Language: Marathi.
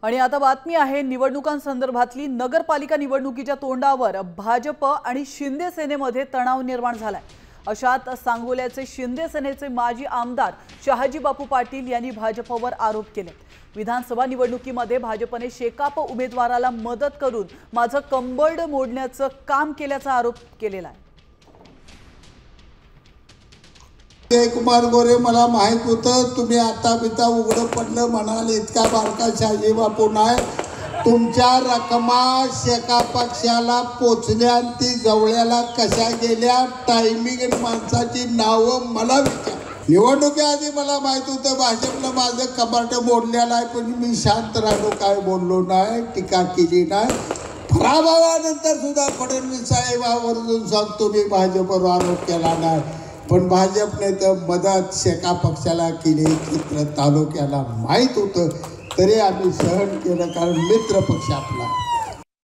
आणि आता बातमी आहे निवडणुकांसंदर्भातली। नगरपालिका निवडणुकीच्या तोंडावर भाजप आणि शिंदे सेनेमध्ये तणाव निर्माण झालाय। अशात सांगोल्याचे शिंदे सेनेचे माजी आमदार शहाजी बापू पाटील यांनी भाजपवर आरोप केले। विधानसभा निवडणुकीमध्ये भाजपने शेकाप उमेदवाराला मदत करून माझं कंबरड मोडण्याचं काम केल्याचा आरोप केलेला आहे। कुमार गोरे, मला माहित होतं तुम्ही आता बिता उघडं पडलं म्हणाल, इतका बारका शहाजी बापू नाही। तुमच्या रकमा शेका पक्षाला पोचल्या आणि ती जवळ्याला कशा गेल्या, टायमिंग आणि माणसाची नावं मला विचार। निवडणुकीआधी मला माहित होतं भाजपला माझं कपाट मोडलेलं आहे, पण मी शांत राहिलो, काय बोललो नाही, टीका केली नाही। पराभवानंतर सुद्धा फडणवीस साहेबांवरून सांगतो मी भाजपवर आरोप केला नाही, पण भाजपने तर मदत शेका पक्षाला केली, चित्र तालुक्याला माहीत होतं, तरी आम्ही सहन केलं, कारण मित्र पक्ष आपला